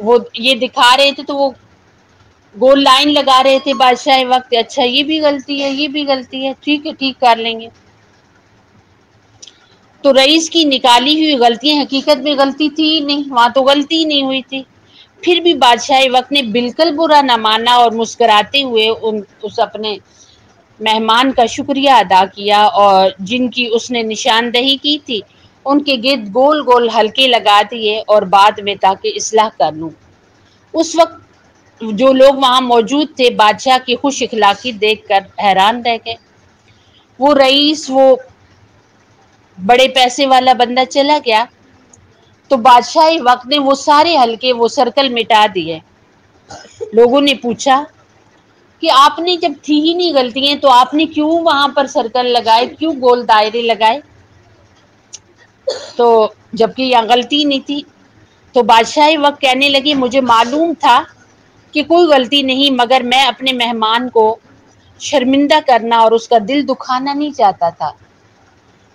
وہ یہ دکھا رہے تھے تو وہ گول لائن لگا رہے تھے بادشاہ وقت، اچھا یہ بھی غلطی ہے، یہ بھی غلطی ہے، ٹھیک ہے ٹھیک کر لیں گے۔ تو رئیس کی نکالی ہوئی غلطیاں حقیقت میں غلطی تھی ہی نہیں، وہاں تو غلطی ہی نہیں ہوئی تھی۔ پھر بھی بادشاہ وقت نے بالکل برا نہ مانا اور مسکراتے ہوئے اس اپنے مہمان کا شکریہ ادا کیا، اور جن کی اس نے نشاندہی کی تھی ان کے گرد گول گول حلقے لگا دیے، اور بعد میں تاکہ اصلاح کر لوں۔ اس وقت جو لوگ وہاں موجود تھے بادشاہ کی خوش اخلاقی دیکھ کر حیران رہ گئے۔ وہ رئیس، وہ بڑے پیسے والا بندہ چلا گیا تو بادشاہ وقت نے وہ سارے حلقے، وہ سرکل مٹا دیے۔ لوگوں نے پوچھا کہ آپ نے جب تھی ہی نہیں غلطیاں تو آپ نے کیوں وہاں پر سرکل لگائے، کیوں گول دائرے لگائے؟ تو جبکہ یہ غلطی نہیں تھی۔ تو بادشاہ وقت کہنے لگے مجھے معلوم تھا کہ کوئی غلطی نہیں، مگر میں اپنے مہمان کو شرمندہ کرنا اور اس کا دل دکھانا نہیں چاہتا تھا۔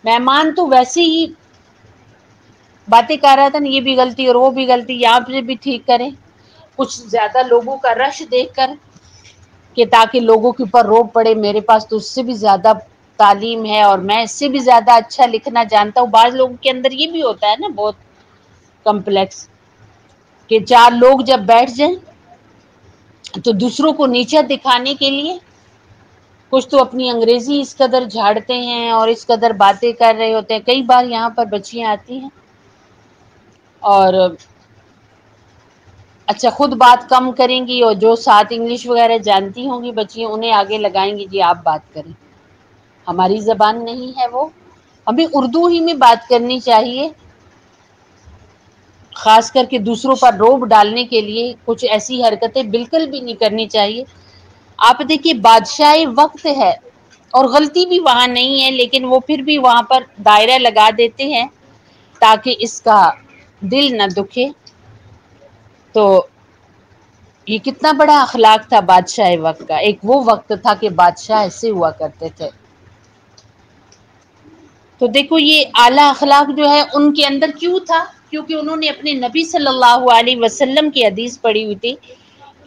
مہمان تو ویسے ہی باتیں کر رہا تھا نا، یہ بھی غلطی اور وہ بھی غلطی، یہاں پہ بھی ٹھیک کریں، کچھ زیادہ لوگوں کا رش دیکھ کر کہ تاکہ لوگوں کے اوپر روب پڑے، میرے پاس تو اس سے بھی زیادہ تعلیم ہے اور میں اس سے بھی زیادہ اچھا لکھنا جانتا ہوں۔ بعض لوگوں کے اندر یہ بھی ہوتا ہے نا بہت کمپلیکس، کہ چار لوگ جب بیٹھ جائیں تو دوسروں کو نیچا دکھانے کے لیے کچھ تو اپنی انگریزی اس قدر جھاڑتے ہیں اور اس قدر باتیں کر رہے ہوتے ہیں۔ کئی بار یہاں پر بچیاں آتی ہیں اور اچھا خود بات کم کریں گی، اور جو ساتھ انگلش وغیرہ جانتی ہوں گی بچیاں انہیں آگے لگائیں گی، جی آپ بات کریں، ہماری زبان نہیں ہے وہ، ہمیں اردو ہی میں بات کرنی چاہیے۔ خاص کر کے دوسروں پر روب ڈالنے کے لیے کچھ ایسی حرکتیں بالکل بھی نہیں کرنی چاہیے۔ آپ دیکھیے بادشاہ وقت ہے اور غلطی بھی وہاں نہیں ہے، لیکن وہ پھر بھی وہاں پر دائرہ لگا دیتے ہیں تاکہ اس کا دل نہ دکھے۔ تو یہ کتنا بڑا اخلاق تھا بادشاہ وقت کا۔ ایک وہ وقت تھا کہ بادشاہ ایسے ہوا کرتے تھے۔ تو دیکھو یہ اعلیٰ اخلاق جو ہے ان کے اندر کیوں تھا؟ کیونکہ انہوں نے اپنے نبی صلی اللہ علیہ وسلم کی حدیث پڑھی ہوئی تھی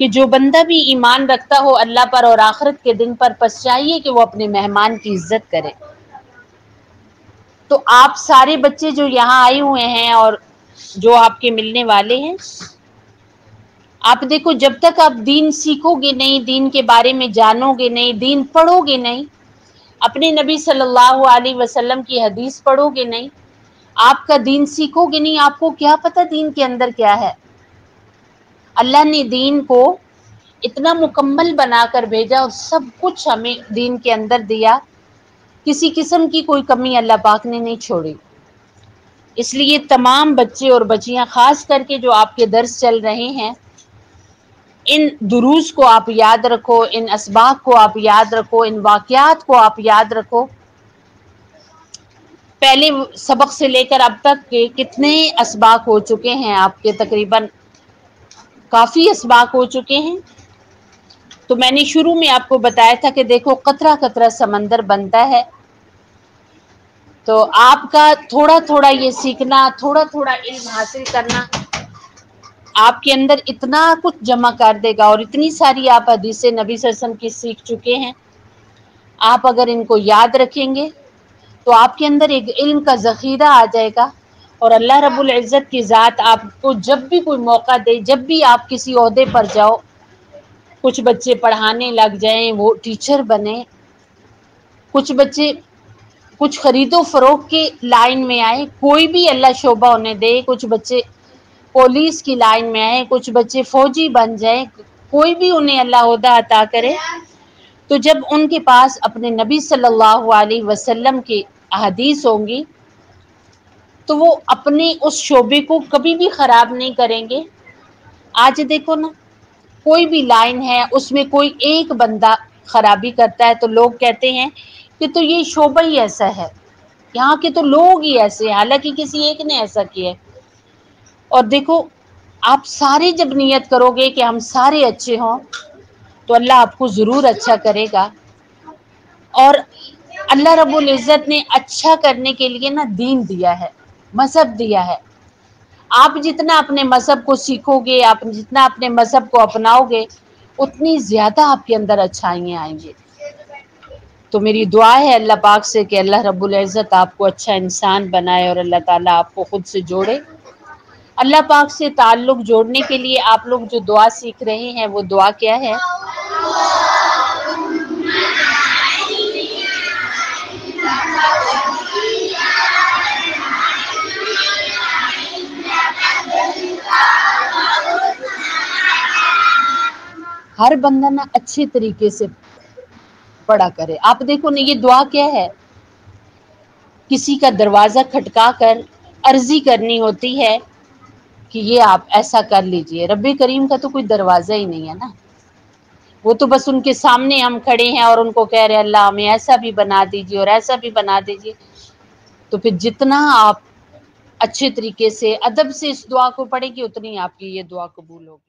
کہ جو بندہ بھی ایمان رکھتا ہو اللہ پر اور آخرت کے دن پر، پس چاہیے کہ وہ اپنے مہمان کی عزت کرے۔ تو آپ سارے بچے جو یہاں آئے ہوئے ہیں اور جو آپ کے ملنے والے ہیں، آپ دیکھو جب تک آپ دین سیکھو گے نہیں، دین کے بارے میں جانو گے نہیں، دین پڑھو گے نہیں، اپنے نبی صلی اللہ علیہ وسلم کی حدیث پڑھو گے نہیں، آپ کا دین سیکھو گے نہیں، آپ کو کیا پتہ دین کے اندر کیا ہے۔ اللہ نے دین کو اتنا مکمل بنا کر بھیجا اور سب کچھ ہمیں دین کے اندر دیا، کسی قسم کی کوئی کمی اللہ پاک نے نہیں چھوڑی۔ اس لیے تمام بچے اور بچیاں، خاص کر کے جو آپ کے درس چل رہے ہیں، ان دروس کو آپ یاد رکھو، ان اسباق کو آپ یاد رکھو، ان واقعات کو آپ یاد رکھو۔ پہلے سبق سے لے کر اب تک کے کتنے اسباق ہو چکے ہیں آپ کے؟ تقریباً کافی اسباق ہو چکے ہیں۔ تو میں نے شروع میں آپ کو بتایا تھا کہ دیکھو قطرہ قطرہ سمندر بنتا ہے، تو آپ کا تھوڑا تھوڑا یہ سیکھنا، تھوڑا تھوڑا علم حاصل کرنا آپ کے اندر اتنا کچھ جمع کر دے گا، اور اتنی ساری آپ حدیثیں نبی صلی اللہ علیہ وسلم کی سیکھ چکے ہیں، آپ اگر ان کو یاد رکھیں گے تو آپ کے اندر ایک علم کا ذخیرہ آ جائے گا، اور اللہ رب العزت کی ذات آپ کو جب بھی کوئی موقع دے، جب بھی آپ کسی عہدے پر جاؤ، کچھ بچے پڑھانے لگ جائیں، وہ ٹیچر بنے، کچھ بچے کچھ خرید و فروخت کی لائن میں آئے، کوئی بھی اللہ شعبہ انہیں دے، کچھ بچے پولیس کی لائن میں آئے، کچھ بچے فوجی بن جائیں، کوئی بھی انہیں اللہ عہدہ عطا کرے، تو جب ان کے پاس اپنے نبی صلی اللہ علیہ وسلم کی احادیث ہوں گی تو وہ اپنے اس شعبے کو کبھی بھی خراب نہیں کریں گے۔ آج دیکھو نا، کوئی بھی لائن ہے اس میں کوئی ایک بندہ خرابی کرتا ہے تو لوگ کہتے ہیں کہ تو یہ شعبہ ہی ایسا ہے، یہاں کے تو لوگ ہی ایسے ہیں، حالانکہ کسی ایک نے ایسا کیا ہے۔ اور دیکھو آپ سارے جب نیت کرو گے کہ ہم سارے اچھے ہوں تو اللہ آپ کو ضرور اچھا کرے گا۔ اور اللہ رب العزت نے اچھا کرنے کے لیے نا دین دیا ہے، مذہب دیا ہے، آپ جتنا اپنے مذہب کو سیکھو گے، آپ جتنا اپنے مذہب کو اپناؤ گے، اتنی زیادہ آپ کے اندر اچھائیاں آئیں گی۔ تو میری دعا ہے اللہ پاک سے کہ اللہ رب العزت آپ کو اچھا انسان بنائے، اور اللہ تعالیٰ آپ کو خود سے جوڑے۔ اللہ پاک سے تعلق جوڑنے کے لیے آپ لوگ جو دعا سیکھ رہے ہیں وہ دعا کیا ہے؟ ہر بندہ نا اچھے طریقے سے پڑھا کرے۔ آپ دیکھو نا، یہ دعا کیا ہے؟ کسی کا دروازہ کھٹکا کر عرضی کرنی ہوتی ہے کہ یہ آپ ایسا کر لیجئے۔ رب کریم کا تو کوئی دروازہ ہی نہیں ہے نا، وہ تو بس ان کے سامنے ہم کھڑے ہیں اور ان کو کہہ رہے ہیں اللہ ہمیں ایسا بھی بنا دیجئے اور ایسا بھی بنا دیجئے۔ تو پھر جتنا آپ اچھے طریقے سے ادب سے اس دعا کو پڑھیں گے، اتنی آپ کی یہ دعا قبول ہوگی۔